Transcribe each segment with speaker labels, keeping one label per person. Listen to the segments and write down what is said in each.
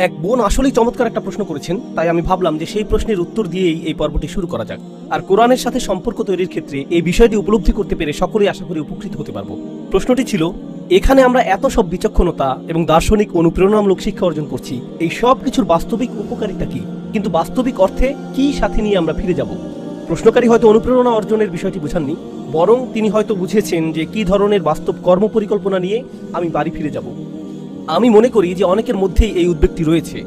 Speaker 1: এক বোন আসলেই চমৎকার একটা প্রশ্ন করেছেন, তাই আমি ভাবলাম যে সেই প্রশ্নের উত্তর দিয়েই এই পর্বটি শুরু করা যাক। আর কোরআনের সাথে সম্পর্ক তৈরির ক্ষেত্রে এই বিষয়টি উপলব্ধি করতে পেরে সকলেই আশা করি উপকৃত হতে পারবো। প্রশ্নটি ছিল, এখানে আমরা এত সব বিচক্ষণতা এবং দার্শনিক অনুপ্রেরণামূলক শিক্ষা অর্জন করছি, এই সব কিছুর বাস্তবিক উপকারিতা কি? কিন্তু বাস্তবিক অর্থে কি সাথে নিয়ে আমরা ফিরে যাব? প্রশ্নকারী হয়তো অনুপ্রেরণা অর্জনের বিষয়টি বুঝাননি, বরং তিনি হয়তো বুঝেছেন যে কি ধরনের বাস্তব কর্মপরিকল্পনা নিয়ে আমি বাড়ি ফিরে যাব। আমি মনে করি যে অনেকের মধ্যেই এই উদ্বেগটি রয়েছে।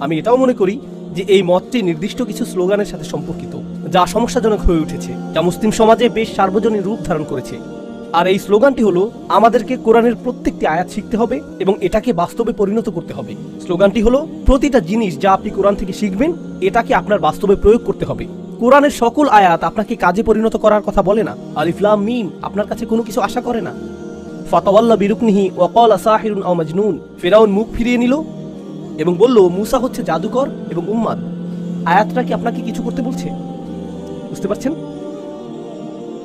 Speaker 1: আমি এটাও মনে করি যে এই মতটি নির্দিষ্ট কিছু স্লোগানের সাথে সম্পর্কিত, যা সমস্যাজনক হয়ে উঠেছে, যা মুসলিম সমাজে বেশ সার্বজনীন রূপ ধারণ করেছে। আর এই স্লোগানটি হলো, আমাদেরকে কোরআনের প্রত্যেকটি আয়াত শিখতে হবে এবং এটাকে বাস্তবে পরিণত করতে হবে। স্লোগানটি হলো, প্রতিটা জিনিস যা আপনি কোরআন থেকে শিখবেন এটাকে আপনার বাস্তবে প্রয়োগ করতে হবে। কোরআনের সকল আয়াত আপনাকে কাজে পরিণত করার কথা বলে না। আলিফ লাম মিম আপনার কাছে কোনো কিছু আশা করে না। ফাতাওয়াল্লা বিরুকনিহি ওয়া ক্বালা সাহিরুন আও মাজনুন, ফিরাউন মুখ ফিরিয়ে নিল এবং বলল মুসা হচ্ছে জাদুকর এবং উম্মাদ। আয়াতটা কি আপনাকে কিছু করতে বলছে? বুঝতে পারছেন?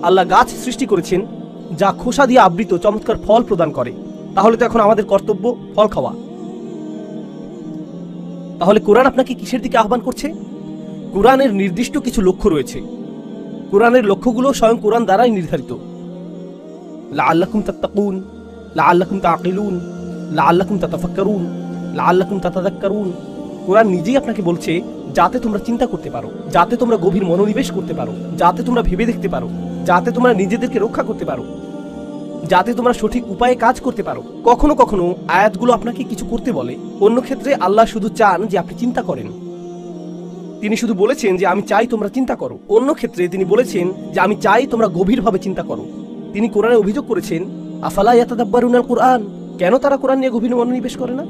Speaker 1: আল্লাহ গাছ সৃষ্টি করেছেন যা খোসা দিয়ে আবৃত চমৎকার ফল প্রদান করে। তাহলে তো এখন আমাদের কর্তব্য ফল খাওয়া। তাহলে কোরআন আপনাকে কিসের দিকে আহ্বান করছে? কোরআনের নির্দিষ্ট কিছু লক্ষ্য রয়েছে। কোরআনের লক্ষ্যগুলো স্বয়ং কোরআন দ্বারাই নির্ধারিত। লাআল্লাকুম তাত্তাকুন, লাআল্লাকুম তাআকিলুন, লাআল্লাকুম তাতাফাক্কারুন, লাআল্লাকুম তাতাযাক্কারুন। কোরআন নিজেই আপনাকে বলছে যাতে তোমরা চিন্তা করতে পারো, যাতে তোমরা গভীর মনোনিবেশ করতে পারো, যাতে তোমরা ভেবে দেখতে পারো, যাতে তোমরা নিজেদেরকে রক্ষা করতে পারো, যাতে তোমরা সঠিক উপায়ে কাজ করতে পারো। কখনো কখনো আয়াতগুলো আপনাকে কিছু করতে বলে, অন্য ক্ষেত্রে আল্লাহ শুধু চান যে আপনি চিন্তা করেন। তিনি শুধু বলেছেন যে আমি চাই তোমরা চিন্তা করো। অন্য ক্ষেত্রে তিনি বলেছেন যে আমি চাই তোমরা গভীরভাবে চিন্তা করো। তিনি কোরআনে অভিযোগ করেছেন, আফালা ইয়াতাদাব্বারুনাল কুরআন, কেন তারা কোরআন নিয়ে গভীর মনোনিবেশ করে না?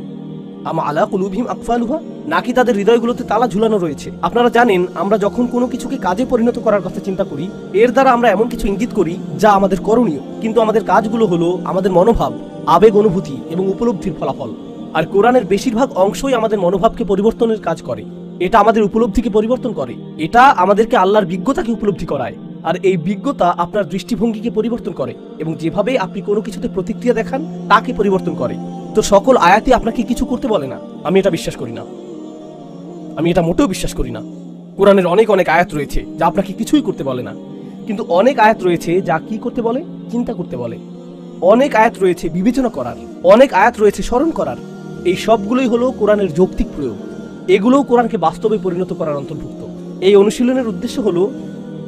Speaker 1: আম আলা কুলুবিহিম আকফালুহা, নাকি তাদের হৃদয়গুলোতে তালা ঝুলানো রয়েছে? আপনারা জানেন, আমরা যখন কোনো কিছুকে কাজে পরিণত করার কথা চিন্তা করি, এর দ্বারা আমরা এমন কিছু ইঙ্গিত করি যা আমাদের করণীয়, কিন্তু আমাদের কাজগুলো হলো আমাদের মনোভাব, আবেগ, অনুভূতি এবং উপলব্ধির ফলাফল। আর কোরআনের বেশিরভাগ অংশই আমাদের মনোভাবকে পরিবর্তনের কাজ করে। এটা আমাদের উপলব্ধিকে পরিবর্তন করে। এটা আমাদেরকে আল্লাহর বিজ্ঞতাকে উপলব্ধি করায়। আর এই বিজ্ঞতা আপনার দৃষ্টিভঙ্গিকে পরিবর্তন করে এবং যেভাবে আপনি কোনো কিছুতে প্রতিক্রিয়া দেখান তাকে পরিবর্তন করে। তো সকল আয়াতই আপনাকে কিছু করতে বলে না, আমি এটা বিশ্বাস করি না। আমি এটা মোটেও বিশ্বাস করি না। কোরআনের অনেক অনেক আয়াত রয়েছে যা আপনাকে কিছুই করতে বলে না, কিন্তু অনেক আয়াত রয়েছে যা কি করতে বলে? চিন্তা করতে বলে। অনেক আয়াত রয়েছে বিবেচনা করার, অনেক আয়াত রয়েছে স্মরণ করার। এই সবগুলোই হলো কোরআনের যৌক্তিক প্রয়োগ। এগুলোও কোরআনকে বাস্তবে পরিণত করার অন্তর্ভুক্ত। এই অনুশীলনের উদ্দেশ্য হলো,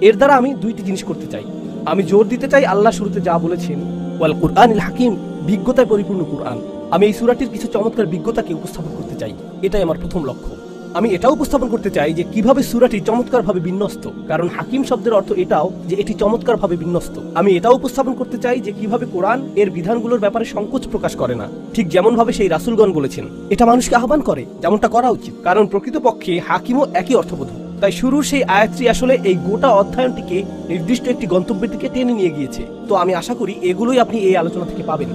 Speaker 1: এর দ্বারা আমি দুইটি জিনিস করতে চাই। আমি জোর দিতে চাই আল্লাহ শুরুতে যা বলেছেন, ওয়াল কুরআনিল হাকিম, বিজ্ঞতায় পরিপূর্ণ কোরআন। আমি এই সূরাটির কিছু চমৎকার বিজ্ঞতাকে উপস্থাপন করতে চাই। এটাই আমার প্রথম লক্ষ্য। আমি এটাও উপস্থাপন করতে চাই যে কিভাবে সূরাটি চমৎকারভাবে বিন্যস্ত, কারণ হাকিম শব্দের অর্থ এটাও যে এটি চমৎকারভাবে বিন্যস্ত। আমি এটাও উপস্থাপন করতে চাই যে কিভাবে কোরআন এর বিধানগুলোর ব্যাপারে সংকোচ প্রকাশ করে না, ঠিক যেমন ভাবে সেই রাসূলগণ বলেছেন। এটা মানুষকে আহ্বান করে যেমনটা করা উচিত, কারণ প্রকৃতপক্ষে হাকিমও একই অর্থবোধ। তাই শুরুর সেই আয়াতটি আসলে এই গোটা অধ্যয়নটিকে নির্দিষ্ট একটি গন্তব্যের দিকে টেনে নিয়ে গিয়েছে। তো আমি আশা করি এগুলোই আপনি এই আলোচনা থেকে পাবেন।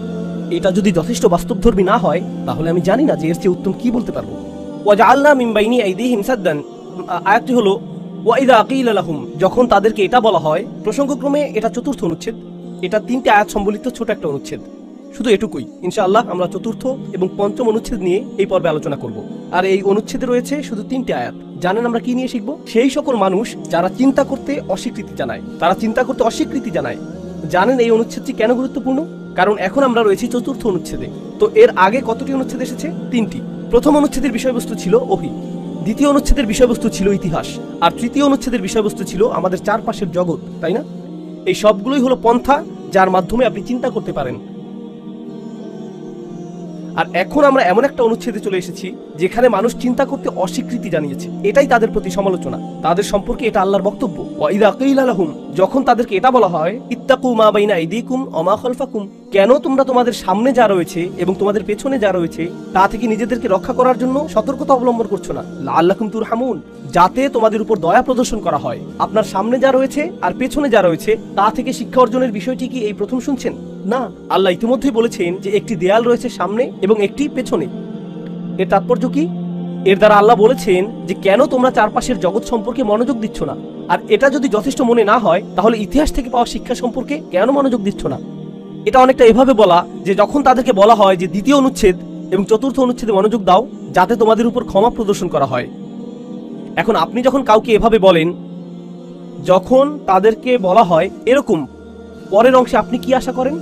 Speaker 1: এটা যদি যথেষ্ট বাস্তবধর্মী না হয়, তাহলে আমি জানি না যে এর চেয়ে উত্তম কি বলতে পারবো। ওয়াজআলনা মিন বাইনি আইদিহিম সাদ্দান, আয়াতটি হলো ওয়াইদা কিলা লাহুম, যখন তাদেরকে এটা বলা হয়। প্রসঙ্গক্রমে এটা চতুর্থ অনুচ্ছেদ। এটা 3টে আয়াত সম্বলিত ছোট একটা অনুচ্ছেদ। শুধু এটুকুই। ইনশাআল্লাহ আমরা চতুর্থ এবং পঞ্চম অনুচ্ছেদ নিয়ে এই পর্বে আলোচনা করব। আর এই অনুচ্ছেদে রয়েছে শুধু 3টে আয়াত। জানেন আমরা কি নিয়ে শিখব? সেই সকল মানুষ যারা চিন্তা করতে অস্বীকৃতি জানায়, তারা চিন্তা করতে অস্বীকৃতি জানায়। জানেন এই অনুচ্ছেদটি কেন গুরুত্বপূর্ণ? কারণ এখন আমরা রয়েছি চতুর্থ অনুচ্ছেদে। তো এর আগে কতটি অনুচ্ছেদ এসেছে? 3টি। প্রথম অনুচ্ছেদের বিষয়বস্তু ছিল ওহী, দ্বিতীয় অনুচ্ছেদের বিষয়বস্তু ছিল ইতিহাস, আর তৃতীয় অনুচ্ছেদের বিষয়বস্তু ছিল আমাদের চারপাশের জগৎ, তাই না? এই সবগুলোই হলো পন্থা যার মাধ্যমে আপনি চিন্তা করতে পারেন। আর এখন আমরা এমন একটা অনুচ্ছেদে চলে এসেছি যেখানে মানুষ চিন্তা করতে অস্বীকৃতি জানিয়েছে। এটাই তাদের প্রতি সমালোচনা। তাদের সম্পর্কে এটা আল্লাহর বক্তব্য। ওয়াইদা কিলা লাহুম, যখন তাদেরকে এটা বলা হয়, ইত্তাকু মা বাইনা আইদিকুম ওয়া মা খালফাকুম, কেন তোমরা তোমাদের সামনে যা রয়েছে এবং তোমাদের পেছনে যা রয়েছে তা থেকে নিজেদেরকে রক্ষা করার জন্য সতর্কতা অবলম্বন করছো না? লাআল্লাকুম তুরহামুন, যাতে তোমাদের উপর দয়া প্রদর্শন করা হয়। আপনার সামনে যা রয়েছে আর পেছনে যা রয়েছে তা থেকে শিক্ষা অর্জনের বিষয়টি কি এই প্রথম শুনছেন? না, আল্লাহ ইতিমধ্যেই বলেছেন যে একটি দেয়াল রয়েছে সামনে এবং একটি পেছনে। এর তাৎপর্য কি? এর দ্বারা আল্লাহ বলেছেন যে কেন তোমরা চারপাশের জগৎ সম্পর্কে মনোযোগ দিচ্ছ না। আর এটা যদি যথেষ্ট মনে না হয়, তাহলে ইতিহাস থেকে পাওয়া শিক্ষা সম্পর্কে কেন মনোযোগ দিচ্ছ না? এটা অনেকটা এভাবে বলা যে যখন তাদেরকে বলা হয় যে দ্বিতীয় অনুচ্ছেদ এবং 4র্থ অনুচ্ছেদে মনোযোগ দাও, যাতে তোমাদের উপর ক্ষমা প্রদর্শন করা হয়। এখন আপনি যখন কাউকে এভাবে বলেন, যখন তাদেরকে বলা হয় এরকম, পরের অংশে আপনি কি আশা করেন?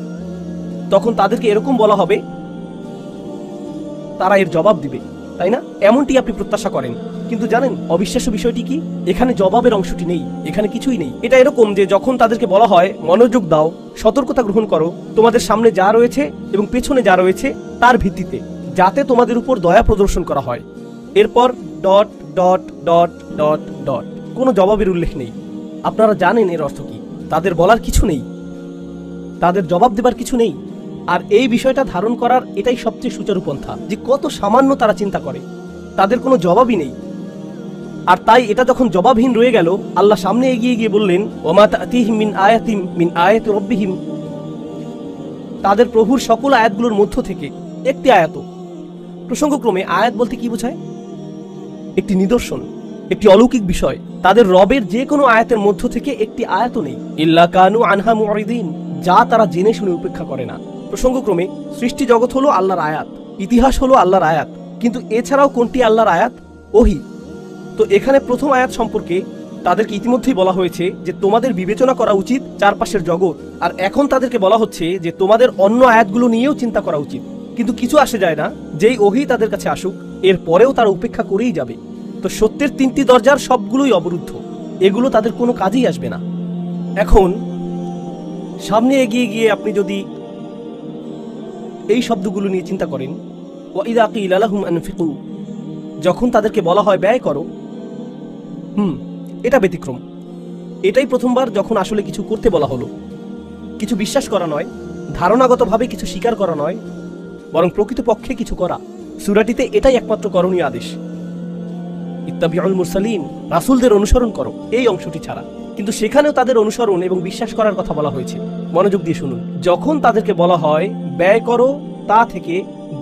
Speaker 1: তখন তাদেরকে এরকম বলা হবে, তারা এর জবাব দিবে, তাই না? এমনটি আপনি প্রত্যাশা করেন। কিন্তু জানেন অবিশ্বাস্য বিষয়টি কি? এখানে জবাবের অংশটি নেই, এখানে কিছুই নেই। এটা এরকম যে যখন তাদেরকে বলা হয় মনোযোগ দাও, সতর্কতা গ্রহণ করো, তোমাদের সামনে যা রয়েছে এবং পেছনে যা রয়েছে তার ভিত্তিতে, যাতে তোমাদের উপর দয়া প্রদর্শন করা হয়। এরপর dot dot dot dot dot, কোনো জবাবের উল্লেখ নেই। আপনারা জানেন এর অর্থ কি? তাদের বলার কিছু নেই, তাদের জবাব দেবার কিছু নেই। আর এই বিষয়টা ধারণ করার এটাই সবচেয়ে সুচারু পন্থা, যে কত সামান্য তারা চিন্তা করে, তাদের কোনো জবাবই নেই। আর তাই এটা যখন জবাবহীন রয়ে গেল, আল্লাহ সামনে এগিয়ে গিয়ে বললেন, ওমা তাতিহিম মিন আয়াতিম মিন আয়াতি রাব্বিহিম, তাদের প্রভুর সকল আয়াতগুলোর মধ্য থেকে একটি আয়াত। প্রসঙ্গক্রমে আয়াত বলতে কি বোঝায়? একটি নিদর্শন, একটি অলৌকিক বিষয়। তাদের রবের যে কোনো আয়াতের মধ্য থেকে একটি আয়াত নেই, ইল্লা কানু আনহা মুরিদিন, যা তারা জেনে শুনে উপেক্ষা করে না। প্রসঙ্গক্রমে সৃষ্টি জগৎ হলো আল্লাহর আয়াত, ইতিহাস হলো আল্লাহর আয়াত, কিন্তু এছাড়াও কোনটি আল্লাহর আয়াত? ওহী। তো এখানে প্রথম আয়াত সম্পর্কে তাদেরকে ইতিমধ্যেই বলা হয়েছে যে তোমাদের বিবেচনা করা উচিত চারপাশের জগৎ, আর এখন তাদেরকে বলা হচ্ছে যে তোমাদের অন্য আয়াতগুলো নিয়েও চিন্তা করা উচিত। কিন্তু কিছু আসে যায় না, যেই ওহী তাদের কাছে আসুক এর পরেও তারা উপেক্ষা করেই যাবে। তো সত্যের 3টি দরজার সবগুলোই অবরুদ্ধ, এগুলো তাদের কোনো কাজেই আসবে না। এখন সামনে এগিয়ে গিয়ে আপনি যদি এই শব্দগুলো নিয়ে চিন্তা করেন, ওয়াইদা কিলা লাহুম আনফিকু, যখন তাদেরকে বলা হয় ব্যয় করো, এটা ব্যতিক্রম। এটাই প্রথমবার যখন আসলে কিছু করতে বলা হলো। কিছু বিশ্বাস করা নয়, ধারণাগতভাবে কিছু স্বীকার করা নয়, বরং প্রকৃতপক্ষে কিছু করা। সূরাটিতে এটাই একমাত্র করণীয় আদেশ, ইত্তাবিউল মুরসালিন, রাসূলদের অনুসরণ করো, এই অংশটি ছাড়া। কিন্তু সেখানেও তাদের অনুসরণ এবং বিশ্বাস করার কথা বলা হয়েছে। মনোযোগ দিয়ে শুনুন, যখন তাদেরকে বলা হয় ব্যয় করো তা থেকে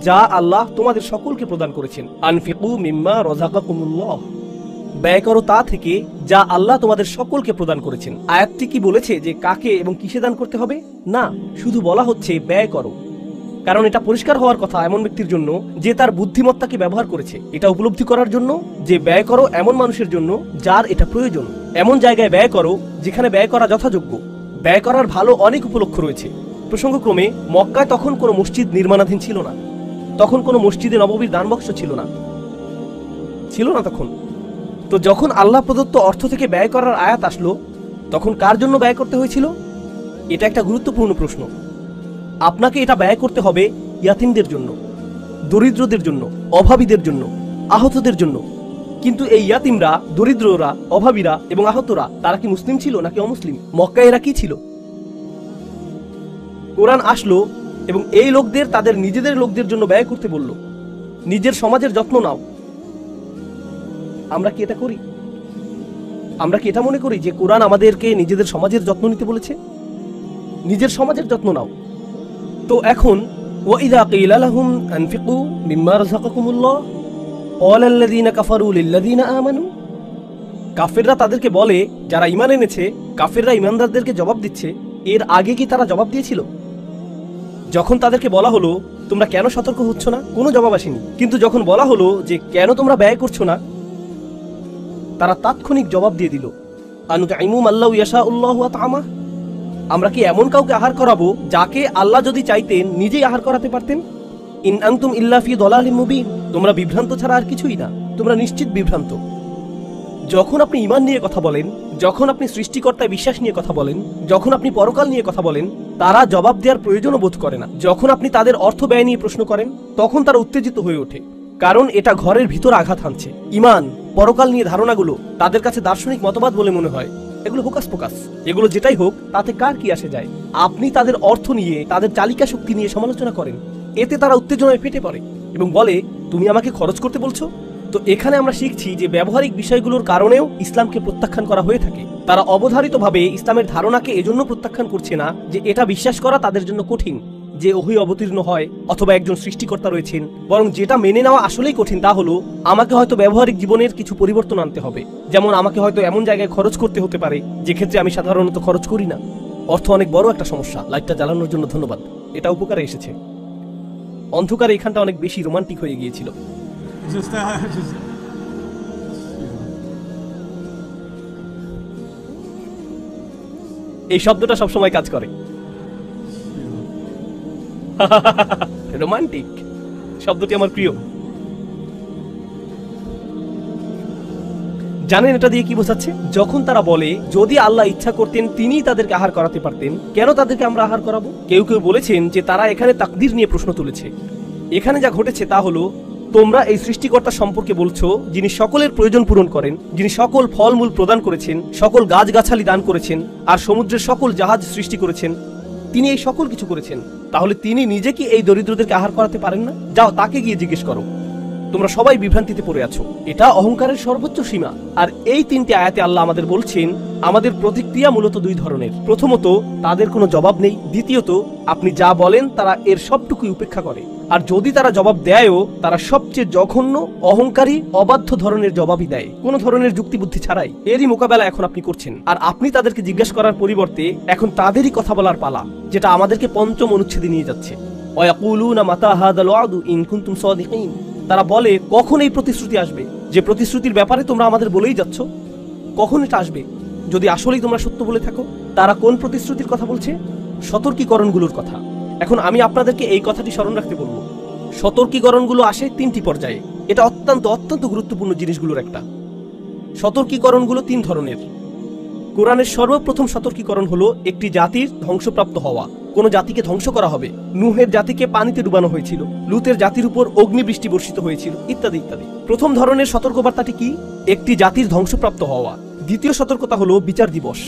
Speaker 1: যা আল্লাহ তোমাদের সকলকে প্রদান করেছেন, আনফিকু মিম্মা রাযাকাকুমুল্লাহ, ব্যয় করো তা থেকে যা আল্লাহ তোমাদের সকলকে প্রদান করেছেন। আয়াতটি কি বলেছে যে কাকে এবং কিসে দান করতে হবে? না, শুধু বলা হচ্ছে ব্যয় করো। কারণ এটা পরিষ্কার হওয়ার কথা এমন ব্যক্তির জন্য যে তার বুদ্ধিমত্তাকে ব্যবহার করেছে, এটা উপলব্ধি করার জন্য যে ব্যয় করো এমন মানুষের জন্য যার এটা প্রয়োজন। এমন জায়গায় ব্যয় করো যেখানে ব্যয় করা যথাযোগ্য। ব্যয় করার ভালো অনেক উপলক্ষ রয়েছে। প্রসঙ্গক্রমে মক্কায় তখন কোনো মসজিদ নির্মাণাধীন ছিল না, তখন কোনো মসজিদে নববীর দানবক্স ছিল না তখন। তো যখন আল্লাহ প্রদত্ত অর্থ থেকে ব্যয় করার আয়াত আসলো, তখন কার জন্য ব্যয় করতে হয়েছিল? এটা একটা গুরুত্বপূর্ণ প্রশ্ন। আপনাকে এটা ব্যয় করতে হবে ইয়াতিমদের জন্য, দরিদ্রদের জন্য, অভাবীদের জন্য, আহতদের জন্য। কিন্তু এই ইয়াতিমরা, দরিদ্ররা, অভাবীরা এবং আহতরা তারা কি মুসলিম ছিল নাকি অমুসলিম? মক্কায় এরা কি ছিল? কোরআন আসলো এবং এই লোকদের তাদের নিজেদের লোকদের জন্য ব্যয় করতে বলল। নিজের সমাজের যত্ন নাও। আমরা কি এটা করি? আমরা কি এটা মনে করি যে কোরআন আমাদেরকে নিজেদের সমাজের যত্ন নিতে বলেছে? নিজের সমাজের যত্ন নাও। তো এখন ওয়াইদা কিলা লাহুম আনফিকু মিম্মা রাযাকাকুমুল্লাহ ক্বালা আল্লাযীনা কাফারু লিল্লাযীনা আমানু, কাফেররা তাদেরকে বলে, যারা ঈমান এনেছে, কাফেররা ঈমানদারদেরকে জবাব দিচ্ছে। এর আগে কি তারা জবাব দিয়েছিল? যখন তাদেরকে বলা হলো তোমরা কেন সতর্ক হচ্ছ না, কোনো জবাব আসেনি। কিন্তু যখন বলা হলো যে কেন তোমরা ব্যয় করছো না, তারা তাৎক্ষণিক জবাব দিয়ে দিল, আনুতাইমু মাল্লাহু ইয়াশাউল্লাহু আত'আমা, আমরা কি এমন কাউকে আহার করাবো যাকে আল্লাহ যদি চাইতেন নিজেই আহার করাতে পারতেন? ইন আনতুম ইল্লা ফি দালালিম মুবিন, তোমরা বিভ্রান্ত ছাড়া আর কিছুই না, তোমরা নিশ্চিত বিভ্রান্ত। যখন আপনি ঈমান নিয়ে কথা বলেন, যখন আপনি সৃষ্টিকর্তায় বিশ্বাস নিয়ে কথা বলেন, যখন আপনি পরকাল নিয়ে কথা বলেন, তারা জবাব দেওয়ার প্রয়োজনও বোধ করে না। যখন আপনি তাদের অর্থ ব্যয় নিয়ে প্রশ্ন করেন, তখন তারা উত্তেজিত হয়ে ওঠে, কারণ এটা ঘরের ভিতর আঘাত হানছে। ঈমান, পরকাল নিয়ে ধারণাগুলো তাদের কাছে দার্শনিক মতবাদ বলে মনে হয়। এগুলো হোকাস পোকাস। এগুলো যেটাই হোক, তাতে কার কি আসে যায়? আপনি তাদের অর্থ নিয়ে, তাদের চালিকা শক্তি নিয়ে সমালোচনা করেন, এতে তারা উত্তেজনায় ফেটে পড়ে এবং বলে তুমি আমাকে খরচ করতে বলছো। তো এখানে আমরা শিখছি যে ব্যবহারিক বিষয়গুলোর কারণেও ইসলামকে প্রত্যাখ্যান করা হয়ে থাকে। তারা অবধারিতভাবে ইসলামের ধারণাকে এজন্য প্রত্যাখ্যান করছে না যে এটা বিশ্বাস করা তাদের জন্য কঠিন, যে ওহী অবতীর্ণ হয় অথবা একজন সৃষ্টিকর্তা রয়েছেন, বরং যেটা মেনে নেওয়া আসলেই কঠিন তা হলো আমাকে হয়তো ব্যবহারিক জীবনের কিছু পরিবর্তন আনতে হবে। যেমন আমাকে হয়তো এমন জায়গায় খরচ করতে হতে পারে যে ক্ষেত্রে আমি সাধারণত খরচ করি না। অর্থ অনেক বড় একটা সমস্যা। লাইটটা জ্বালানোর জন্য ধন্যবাদ, এটা উপকারে এসেছে। অন্ধকারে এখানটা অনেক বেশি রোমান্টিক হয়ে গিয়েছিল। এই শব্দটা সবসময় কাজ করে। রোমান্টিক শব্দটি আমার প্রিয়। জানেন এটা দিয়ে কি বোঝাচ্ছে? যখন তারা বলে যদি আল্লাহ ইচ্ছা করতেন তিনিই তাদেরকে আহার করাতে পারতেন, কেন তাদেরকে আমরা আহার করাবো? কেউ কেউ বলেছেন যে তারা এখানে তাকদীর নিয়ে প্রশ্ন তুলেছে। এখানে যা ঘটেছে তা হলো, তোমরা এই সৃষ্টিকর্তা সম্পর্কে বলছো যিনি সকলের প্রয়োজন পূরণ করেন, যিনি সকল ফলমূল প্রদান করেছেন, সকল গাছগাছালি দান করেছেন, আর সমুদ্রের সকল জাহাজ সৃষ্টি করেছেন, তিনি এই সকল কিছু করেছেন। তাহলে তিনি নিজে কি এই দরিদ্রদেরকে আহার করাতে পারেন না? যাও তাকে গিয়ে জিজ্ঞেস করো। তোমরা সবাই বিভ্রান্তিতে পড়ে আছো। এটা অহংকারের সর্বোচ্চ সীমা। আর এই 3টি আয়াতে আল্লাহ আমাদের বলছেন আমাদের প্রতিক্রিয়া মূলত 2 ধরনের। প্রথমত, তাদের কোনো জবাব নেই। দ্বিতীয়ত, আপনি যা বলেন তারা এর সবটুকুই উপেক্ষা করে। আর যদি তারা জবাব দেয়ও, তারা সবচেয়ে জঘন্য, অহংকারী, অবাধ্য ধরনের জবাবই দেয়, কোনো ধরনের যুক্তিবুদ্ধি ছাড়াই। এরই মোকাবেলা এখন আপনি করছেন। আর আপনি তাদেরকে জিজ্ঞাসা করার পরিবর্তে এখন তাদেরই কথা বলার পালা, যেটা আমাদেরকে 5ম অনুচ্ছেদে নিয়ে যাচ্ছে। ওয়ায়াকুলুনা মাতা হাযাল ওয়াদু ইন কুনতুম সাদিকিন। তারা বলে কখন এই প্রতিশ্রুতি আসবে, যে প্রতিশ্রুতির ব্যাপারে তোমরা আমাদের বলেই যাচ্ছ, কখন এটা আসবে যদি আসলেই তোমরা সত্য বলে থাকো? তারা কোন প্রতিশ্রুতির কথা বলছে? সতর্কীকরণগুলোর কথা। এখন আমি আপনাদেরকে এই কথাটি স্মরণ রাখতে বলব। সতর্কীকরণগুলো আসে 3টি পর্যায়ে। এটা অত্যন্ত অত্যন্ত গুরুত্বপূর্ণ জিনিসগুলোর একটা। সতর্কীকরণগুলো 3 ধরনের। কোরআনের সর্বপ্রথম সতর্কীকরণ হলো একটি জাতির ধ্বংসপ্রাপ্ত হওয়া। কোন জাতিকে ধ্বংস করা হবে। নূহের জাতিকে পানিতে ডুবানো হয়েছিল, লুতের জাতির উপর অগ্নিবৃষ্টি বর্ষিত হয়েছিল, ইত্যাদি ইত্যাদি। প্রথম ধরনের সতর্কবার্তাটি কি? একটি জাতির ধ্বংসপ্রাপ্ত হওয়া। দ্বিতীয় সতর্কতা হলো বিচার দিবস।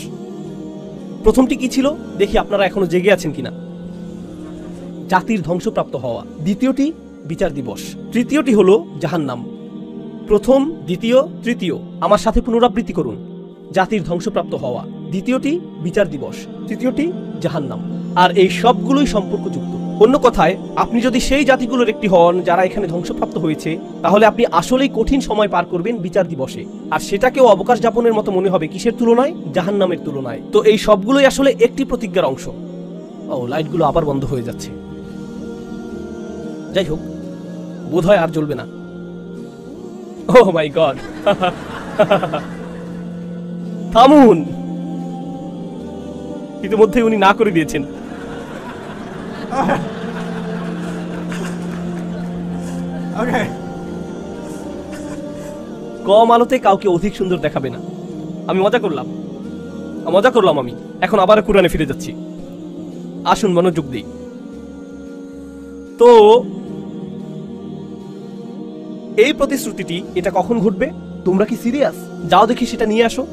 Speaker 1: প্রথমটি কি ছিল দেখি আপনারা এখনো জেগে আছেন কিনা। জাতির ধ্বংসপ্রাপ্ত হওয়া। দ্বিতীয়টি বিচার দিবস। তৃতীয়টি হলো জাহান্নাম। প্রথম, দ্বিতীয়, তৃতীয় আমার সাথে পুনরাবৃত্তি করুন। জাতির ধ্বংসপ্রাপ্ত হওয়া, দ্বিতীয়টি বিচার দিবস, তৃতীয়টি জাহান্নাম। আর এই সবগুলোই সম্পর্কযুক্ত। অন্য কথায়, আপনি যদি সেই জাতিগুলোর একটি হন যারা এখানে ধ্বংসপ্রাপ্ত হয়েছে, তাহলে আপনি আসলেই কঠিন সময় পার করবেন বিচার দিবসে। আর সেটাকেও অবকাশ যাপনের মতো মনে হবে কিসের তুলনায়? জাহান্নামের তুলনায়। তো এই সবগুলোই আসলে একটি প্রতিজ্ঞার অংশ। ও, লাইটগুলো আবার বন্ধ হয়ে যাচ্ছে। যাই হোক, বোধহয় আর জ্বলবে না। ও মাই গড, থামুন। ইতিমধ্যে উনি না করে দিয়েছেন। কম আলোতে কাউকে অধিক সুন্দর দেখাবে না। আমি মজা করলাম আমি। এখন আবার কোরআনে ফিরে যাচ্ছি। আসুন মনোযোগ দিই। তো এই প্রতিশ্রুতিটি এটা কখন ঘটবে? তোমরা কি সিরিয়াস? যাও দেখি সেটা নিয়ে আসো।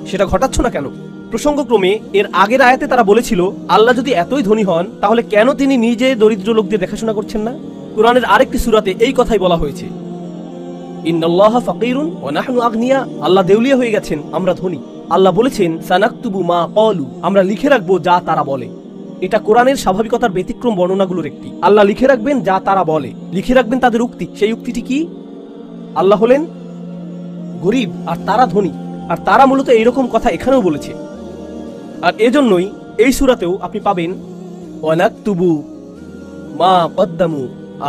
Speaker 1: সেটা ঘটাচ্ছ না কেন? প্রসঙ্গক্রমে এর আগের আয়াতে তারা বলেছিল আল্লাহ যদি এতই ধনী হন তাহলে কেন তিনি নিজে দরিদ্র লোকদের দেখাশোনা করছেন না? কোরআনের আরেকটি সূরাতে এই কথাই বলা হয়েছে, ইন্নাল্লাহা ফাকিরুন ওয়া নাহনু আগনিয়া। আল্লাহ দেউলিয়া হয়ে গেছেন, আমরা ধনী। আল্লাহ বলেছেন সানাকতুবু মা ক্বালু, আমরা লিখে রাখবো যা তারা বলে। এটা কোরআনের স্বাভাবিকতার ব্যতিক্রম বর্ণনাগুলোর একটি। আল্লাহ লিখে রাখবেন যা তারা বলে, লিখে রাখবেন তাদের উক্তি। সেই উক্তিটি কি? আল্লাহ হলেন গরিব আর তারা ধনী। আর তারা মূলত এইরকম কথা এখানেও বলেছে। আর এজন্যই এই সূরাতেও আপনি পাবেন ওয়ানাকতুবু মা কদ্দামু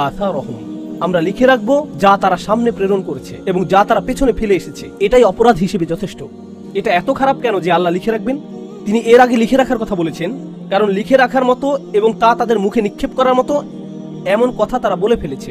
Speaker 1: আসারহুম, আমরা লিখে রাখবো যা তারা সামনে প্রেরণ করেছে এবং যা তারা পেছনে ফেলে এসেছে। এটাই অপরাধ হিসেবে যথেষ্ট। এটা এত খারাপ কেন যে আল্লাহ লিখে রাখবেন? তিনি এর আগে লিখে রাখার কথা বলেছেন, কারণ লিখে রাখার মতো এবং তা তাদের মুখে নিক্ষেপ করার মতো এমন কথা তারা বলে ফেলেছে।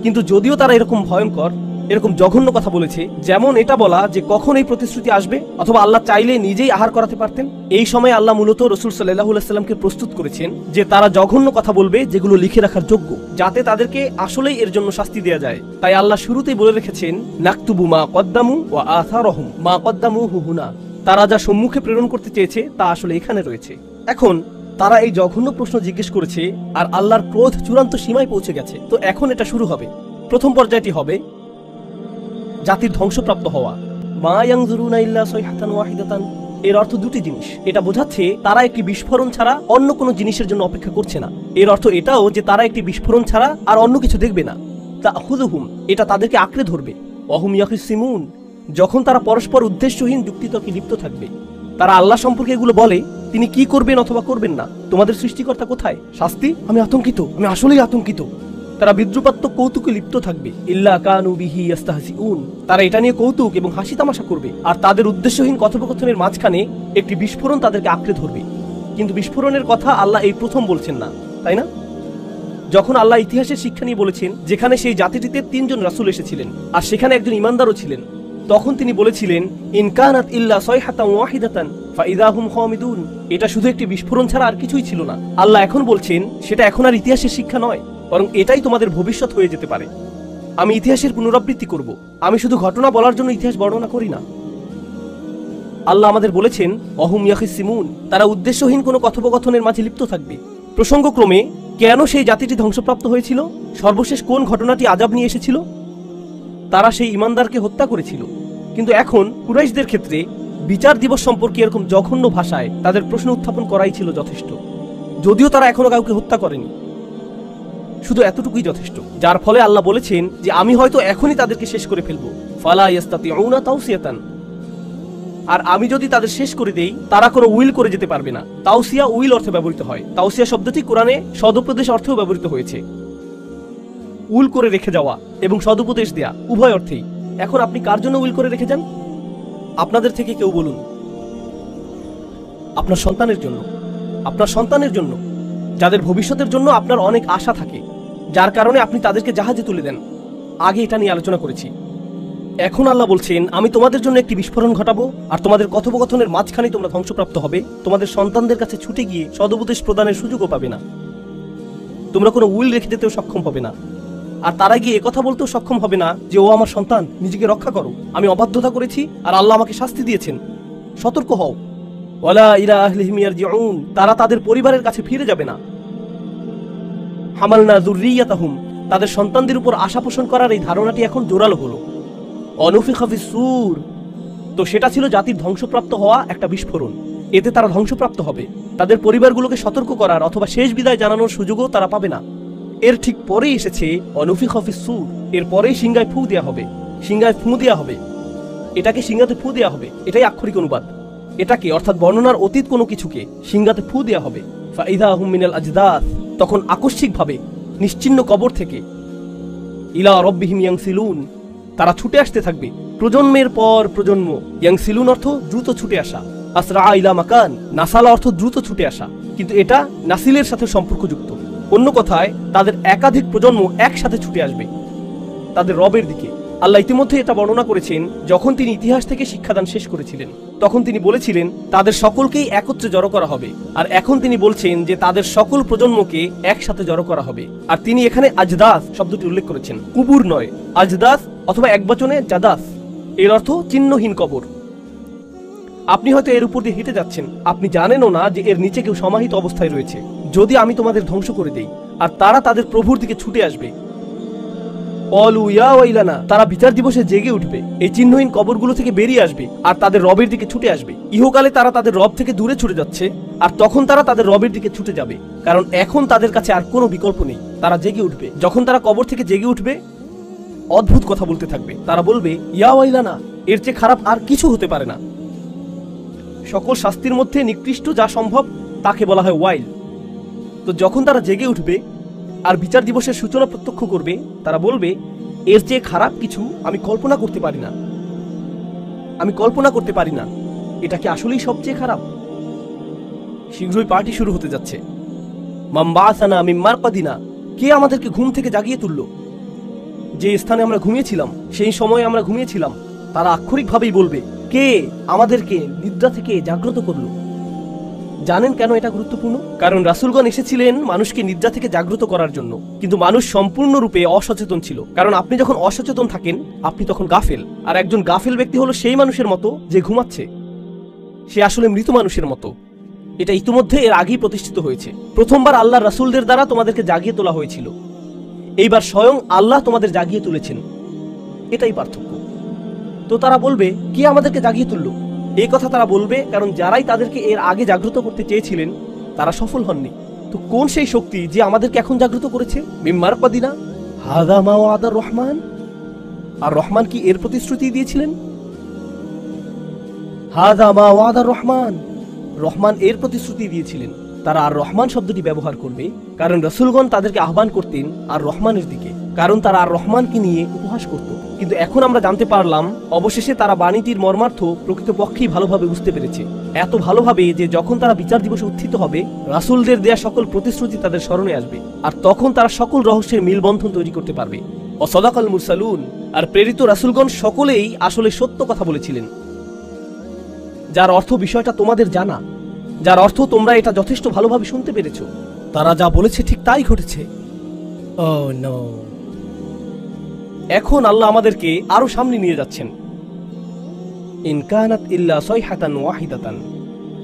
Speaker 1: কিন্তু যদিও তারা এরকম ভয়ঙ্কর, এরকম জঘন্য কথা বলেছে, যেমন এটা বলা যে কখন এই প্রতিশ্রুতি আসবে, অথবা আল্লাহ চাইলে নিজেই আহার করাতে পারতেন। এই সময় আল্লাহ মূলত রাসূল সাল্লাল্লাহু আলাইহি সাল্লামকে প্রস্তুত করেছেন যে তারা জঘন্য কথা বলবে যেগুলো লিখে রাখার যোগ্য, যাতে তাদেরকে আসলেই এর জন্য শাস্তি দেওয়া যায়। তাই আল্লাহ শুরুতেই বলে রেখেছেন নাকতুবু মা কদ্দামু ওয়া আসারহুম, মা কদ্দামুহু হুনা, তারা যা সম্মুখে প্রেরণ করতে চেয়েছে তা আসলে এখানে রয়েছে। এখন তারা এই জঘন্য প্রশ্ন জিজ্ঞেস করেছে আর আল্লাহর ক্রোধ চূড়ান্ত সীমায় পৌঁছে গেছে। তো এখন এটা শুরু হবে। প্রথম পর্যায়টি হবে জাতির ধ্বংসপ্রাপ্ত হওয়া। মা ইয়ানজুরুনা ইল্লা সাইহাতান ওয়াহিদাতান, এর অর্থ দুটি জিনিস। এটা বোঝাচ্ছে তারা একটি বিস্ফোরণ ছাড়া অন্য কোনো জিনিসের জন্য অপেক্ষা করছে না। এর অর্থ এটাও যে তারা একটি বিস্ফোরণ ছাড়া আর অন্য কিছু দেখবে না। তাখুযুহুম, এটা তাদেরকে আঁকড়ে ধরবে। ওয়াহুম ইয়াখিসিমুন, যখন তারা পরস্পর উদ্দেশ্যহীন যুক্তিতর্কে লিপ্ত থাকবে। তারা আল্লাহ সম্পর্কে এগুলো বলে, তিনি কি করবেন অথবা করবেন না। তোমাদের সৃষ্টিকর্তা কোথায়? শাস্তি? আমি আতঙ্কিত, আমি আসলেই আতঙ্কিত। তারা বিদ্রুপাত্মক কৌতুকে লিপ্ত থাকবে। ইল্লা কানু বিহি ইস্তাহজিউন, তারা এটা নিয়ে কৌতুক এবং হাসি তামাশা করবে। আর তাদের উদ্দেশ্যহীন কথোপকথনের মাঝখানে একটি বিস্ফোরণ তাদেরকে আঁকড়ে ধরবে। কিন্তু বিস্ফোরণের কথা আল্লাহ এই প্রথম বলছেন না, তাই না? যখন আল্লাহ ইতিহাসের শিক্ষা নিয়ে বলেছেন, যেখানে সেই জাতিটিতে 3 জন রাসূল এসেছিলেন আর সেখানে একজন ইমানদারও ছিলেন, তখন তিনি বলেছিলেন ইন কানাত ইল্লা সাইহাতান ওয়াহিদাতান ফাইদা হুম খামিদুন, এটা শুধু একটি বিস্ফোরণ ছাড়া আর কিছুই ছিল না। আল্লাহ এখন বলছেন সেটা এখন আর ইতিহাসের শিক্ষা নয়, বরং এটাই তোমাদের ভবিষ্যৎ হয়ে যেতে পারে। আমি ইতিহাসের পুনরাবৃত্তি করব, আমি শুধু ঘটনা বলার জন্য ইতিহাস বর্ণনা করি না। আল্লাহ আমাদের বলেছেন অহুম ইয়াখিসিমুন, তারা উদ্দেশ্যহীন কোনো কথোপকথনের মাঝে লিপ্ত থাকবে। প্রসঙ্গক্রমে কেন সেই জাতিটি ধ্বংসপ্রাপ্ত হয়েছিল? সর্বশেষ কোন ঘটনাটি আযাব নিয়ে এসেছিল? তারা সেই ইমানদারকে হত্যা করেছিল। কিন্তু এখন কুরাইশদের ক্ষেত্রে বিচার দিবস সম্পর্কে এরকম জঘন্য ভাষায় তাদের প্রশ্ন উত্থাপন করাই ছিল যথেষ্ট, যদিও তারা এখনো কাউকে হত্যা করেনি। শুধু এতটুকুই যথেষ্ট, যার ফলে আল্লাহ বলেছেন যে আমি হয়তো এখনই তাদেরকে শেষ করে ফেলবো। ফালা ইয়াস্তাতিউনা তাওসিয়াতান, আর আমি যদি তাদের শেষ করে দেই তারা কোনো উইল করে যেতে পারবে না। তাওসিয়া উইল অর্থে ব্যবহৃত হয়। তাওসিয়া শব্দটি কোরআনে সদুপদেশ অর্থেও ব্যবহৃত হয়েছে। উইল করে রেখে যাওয়া এবং সদুপদেশ দেয়া উভয় অর্থেই। এখন আপনি কার জন্য উইল করে রেখে যান? আপনাদের থেকে কেউ বলুন। আপনার সন্তানের জন্য, আপনার সন্তানের জন্য, যাদের ভবিষ্যতের জন্য আপনার অনেক আশা থাকে, যার কারণে আপনি তাদেরকে জাহাজে তুলে দেন। আগে এটা নিয়ে আলোচনা করেছি। এখন আল্লাহ বলছেন আমি তোমাদের জন্য একটি বিস্ফোরণ ঘটাবো, আর তোমাদের কথোপকথনের মাঝখানে তোমরা ধ্বংসপ্রাপ্ত হবে। তোমাদের সন্তানদের কাছে ছুটে গিয়ে সদুপদেশ প্রদানের সুযোগও পাবে না। তোমরা কোনো উইল রেখে যেতেও সক্ষম হবে না। আর তারা গিয়ে একথা বলতেও সক্ষম হবে না যে ও আমার সন্তান, নিজেকে রক্ষা করো, আমি অবাধ্যতা করেছি আর আল্লাহ আমাকে শাস্তি দিয়েছেন, সতর্ক হও। ওয়ালা ইলা আহলিহিম ইয়ারজিউন, তারা তাদের পরিবারের কাছে ফিরে যাবে না। হামালনা যুররিয়াতাহুম, তাদের সন্তানদের উপর আশা পোষণ করার এই ধারণাটি এখন জোরালো হলো। অনুফিখা ফিস-সূর, তো সেটা ছিল জাতির ধ্বংসপ্রাপ্ত হওয়া একটা বিস্ফোরণ। এতে তারা ধ্বংসপ্রাপ্ত হবে। তাদের পরিবারগুলোকে সতর্ক করার অথবা শেষ বিদায় জানানোর সুযোগও তারা পাবে না। এর ঠিক পরেই এসেছে অনুফিখা ফিস-সূর, এর পরেই সিংহায় ফু দেওয়া হবে। সিংহায় ফু দেওয়া হবে, এটাকে সিংহাতে ফু দেওয়া হবে, এটাই আক্ষরিক অনুবাদ। এটাকে অর্থাৎ বর্ণনার অতীত কোনো কিছুকে সিংহাতে ফু দেওয়া হবে। ফাইদা হুম মিনাল আজদাস, তখন আকস্মিকভাবে নিশ্চিহ্ন কবর থেকে ইলা রব্বিহিম ইয়ানসিলুন, তারা ছুটে আসতে থাকবে প্রজন্মের পর প্রজন্ম। ইয়ানসিলুন অর্থ দ্রুত ছুটে আসা। আসরা ইলা মাকান, নাসালা অর্থ দ্রুত ছুটে আসা, কিন্তু এটা নাসিলের সাথে সম্পর্কযুক্ত। অন্য কথায় তাদের একাধিক প্রজন্ম একসাথে ছুটে আসবে তাদের রবের দিকে। আল্লাহ ইতিমধ্যে এটা বর্ণনা করেছেন যখন তিনি ইতিহাস থেকে শিক্ষাদান শেষ করেছিলেন। তখন তিনি বলেছিলেন তাদের সকলকেই একত্রে জড়ো করা হবে। আর এখন তিনি বলছেন যে তাদের সকল প্রজন্মকে একসাথে জড়ো করা হবে। আর তিনি এখানে আজদাস শব্দটি উল্লেখ করেছেন, কুবুর নয়। আজদাস অথবা একবচনে জাদাস, এর অর্থ চিহ্নহীন কবর। আপনি হয়তো এর উপর দিয়ে হেঁটে যাচ্ছেন, আপনি জানেনও না যে এর নিচে কেউ সমাহিত অবস্থায় রয়েছে। যদি আমি তোমাদের ধ্বংস করে দেই, আর তারা তাদের প্রভুর দিকে ছুটে আসবে। অলু ইয়া ওয়াইলানা, তারা বিচার দিবসে জেগে উঠবে, এই চিহ্নহীন কবরগুলো থেকে বেরিয়ে আসবে আর তাদের রবের দিকে ছুটে আসবে। ইহকালে তারা তাদের রব থেকে দূরে ছুটে যাচ্ছে, আর তখন তারা তাদের রবের দিকে ছুটে যাবে, কারণ এখন তাদের কাছে আর কোনো বিকল্প নেই। তারা জেগে উঠবে। যখন তারা কবর থেকে জেগে উঠবে, অদ্ভুত কথা বলতে থাকবে। তারা বলবে ইয়া ওয়াইলানা, এর চেয়ে খারাপ আর কিছু হতে পারে না। সকল শাস্তির মধ্যে নিকৃষ্ট যা সম্ভব তাকে বলা হয় ওয়াইল। তো যখন তারা জেগে উঠবে আর বিচার দিবসের সূচনা প্রত্যক্ষ করবে, তারা বলবে এর চেয়ে খারাপ কিছু আমি কল্পনা করতে পারি না, আমি কল্পনা করতে পারি না। এটা কি আসলেই সবচেয়ে খারাপ? শীঘ্রই পার্টি শুরু হতে যাচ্ছে। মাম্বাসানা মিন মারকাদিনা, কে আমাদেরকে ঘুম থেকে জাগিয়ে তুলল? যে স্থানে আমরা ঘুমিয়েছিলাম, সেই সময়ে আমরা ঘুমিয়েছিলাম। তারা আক্ষরিকভাবেই বলবে কে আমাদেরকে নিদ্রা থেকে জাগ্রত করলো? জানেন কেন এটা গুরুত্বপূর্ণ? কারণ রাসূলগণ এসেছিলেন মানুষকে নিদ্রা থেকে জাগ্রত করার জন্য, কিন্তু মানুষ সম্পূর্ণরূপে অসচেতন ছিল। কারণ আপনি যখন অসচেতন থাকেন, আপনি তখন গাফেল। আর একজন গাফেল ব্যক্তি হলো সেই মানুষের মতো যে ঘুমাচ্ছে, সে আসলে মৃত মানুষের মতো। এটা ইতিমধ্যে এর আগেই প্রতিষ্ঠিত হয়েছে। প্রথমবার আল্লাহর রাসূলদের দ্বারা তোমাদেরকে জাগিয়ে তোলা হয়েছিল, এইবার স্বয়ং আল্লাহ তোমাদের জাগিয়ে তুলেছেন। এটাই পার্থক্য। তো তারা বলবে কে আমাদেরকে জাগিয়ে তুললো? এই কথা তারা বলবে কারণ যারাই তাদেরকে এর আগে জাগ্রত করতে চেয়েছিলেন তারা সফল হননি। তো কোন সেই শক্তি যে আমাদেরকে এখন জাগ্রত করেছে? মিন মারকাদিনা হাযা মা ওয়াদার রহমান, আর রহমান কি এর প্রতিশ্রুতি দিয়েছিলেন? হাযা মা ওয়াদার রহমান, রহমান এর প্রতিশ্রুতি দিয়েছিলেন তারা আর রহমান শব্দটি ব্যবহার করবে, কারণ রাসূলগণ তাদেরকে আহ্বান করতেন আর রহমানের দিকে, কারণ তারা আর রহমানকে নিয়ে উপহাস করত। কিন্তু এখন আমরা জানতে পারলাম অবশেষে তারা বাণীটির মর্মার্থ প্রকৃতপক্ষেই ভালোভাবে বুঝতে পেরেছে, এত ভালোভাবে যে যখন তারা বিচার দিবসে উত্থিত হবে রাসূলদের দেয়া সকল প্রতিশ্রুতি তাদের স্মরণে আসবে, আর তখন তারা সকল রহস্যের মিলবন্ধন তৈরি করতে পারবে। ও সদাকাল মুরসালুন, আর প্রেরিত রাসূলগণ সকলেই আসলে সত্য কথা বলেছিলেন, যার অর্থ বিষয়টা তোমাদের জানা, যার অর্থ তোমরা এটা যথেষ্ট ভালোভাবে শুনতে পেরেছো। তারা যা বলেছে ঠিক তাই ঘটেছে। Oh no. এখন আল্লাহ আমাদেরকে আরো সামনে নিয়ে যাচ্ছেন। ইন কানাত ইল্লা সাইহাতান ওয়াহিদাতান,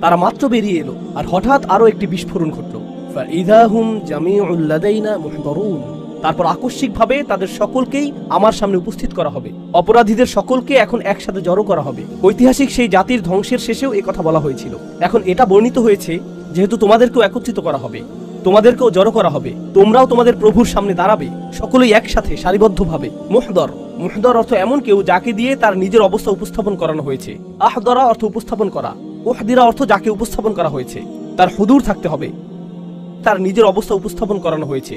Speaker 1: তারা মাত্র বেরিয়ে এলো আর হঠাৎ আরো একটি বিস্ফোরণ ঘটল। ফাইযা হুম জামিউল লাদাইনা মুহদারুন, তারপর আকস্মিকভাবে তাদের সকলকেই আমার সামনে উপস্থিত করা হবে। অপরাধীদের সকলকে এখন একসাথে জড়ো করা হবে। ঐতিহাসিক সেই জাতির ধ্বংসের শেষেও এই কথা বলা হয়েছিল। এখন এটা বর্ণিত হয়েছে যেহেতু তোমাদেরকেও একত্রিত করা হবে, তোমাদেরকেও জড়ো করা হবে, তোমরাও তোমাদের প্রভুর সামনে দাঁড়াবে, সকলেই একসাথে সারিবদ্ধভাবে। মুহদর, মুহদর অর্থ এমন কেউ যাকে দিয়ে তার নিজের অবস্থা উপস্থাপন করানো হয়েছে। আহদরা অর্থ উপস্থাপন করা, উহদিরা অর্থ যাকে উপস্থাপন করা হয়েছে। তার হুদুর থাকতে হবে, তার নিজের অবস্থা উপস্থাপন করানো হয়েছে।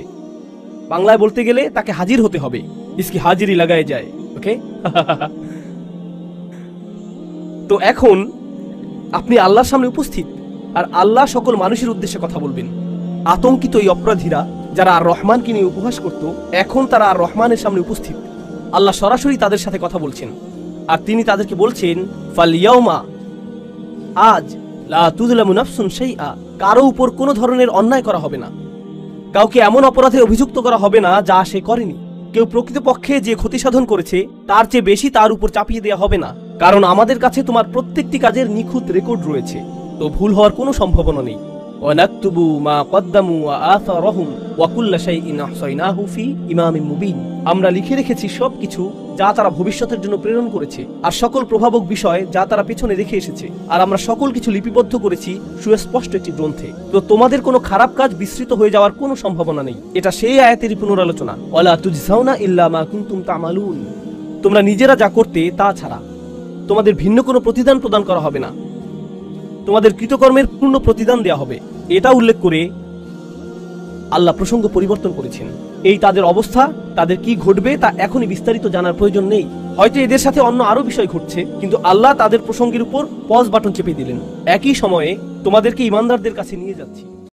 Speaker 1: বাংলায় বলতে গেলে তাকে হাজির হতে হবে, ইসকি হাজিরি লাগায় যায়। ওকে। তো এখন আপনি আল্লাহর সামনে উপস্থিত, আর আল্লাহ সকল মানুষের উদ্দেশ্যে কথা বলবেন। আতঙ্কিত এই অপরাধীরা যারা আর রহমানকে নিয়ে উপহাস করত, এখন তারা আর রহমানের সামনে উপস্থিত। আল্লাহ সরাসরি তাদের সাথে কথা বলছেন, আর তিনি তাদেরকে বলছেন ফালিয়াউমা, আজ লা তুযলামু নাফসুন শাইআ, কারো উপর কোনো ধরনের অন্যায় করা হবে না, কাউকে এমন অপরাধে অভিযুক্ত করা হবে না যা সে করেনি। কেউ প্রকৃতপক্ষে যে ক্ষতি সাধন করেছে তার চেয়ে বেশি তার উপর চাপিয়ে দেওয়া হবে না, কারণ আমাদের কাছে তোমার প্রত্যেকটি কাজের নিখুঁত রেকর্ড রয়েছে, তো ভুল হওয়ার কোনো সম্ভাবনা নেই। ওয়ানাকতুবু মা কদ্দামু ওয়া আসারহুম ওয়া কুল্লা শাইইন আহসাইনাহু ফি ইমামিন মুবিন, আমরা লিখে রেখেছি সবকিছু যা তারা ভবিষ্যতের জন্য প্রেরণ করেছে, আর সকল প্রভাবক বিষয় যা তারা পেছনে রেখে এসেছে, আর আমরা সকল কিছু লিপিবদ্ধ করেছি সুস্পষ্ট একটি গ্রন্থে। তো তোমাদের কোনো খারাপ কাজ বিস্তৃত হয়ে যাওয়ার কোনো সম্ভাবনা নেই। এটা সেই আয়াতেরই পুনরালোচনা। ওয়ালা তুজজাউনা ইল্লা মা কুনতুম তা'মালুন, তোমরা নিজেরা যা করতে তা ছাড়া তোমাদের ভিন্ন কোনো প্রতিদান প্রদান করা হবে না, তোমাদের কৃতকর্মের পূর্ণ প্রতিদান দেওয়া হবে। এটা উল্লেখ করে আল্লাহ প্রসঙ্গ পরিবর্তন করেছেন। এই তাদের অবস্থা, তাদের কি ঘটবে তা এখনই বিস্তারিত জানার প্রয়োজন নেই। হয়তো এদের সাথে অন্য আরো বিষয় ঘটছে, কিন্তু আল্লাহ তাদের প্রসঙ্গের উপর পজ বাটন চেপে দিলেন। একই সময়ে তোমাদেরকে ঈমানদারদের কাছে নিয়ে যাচ্ছি।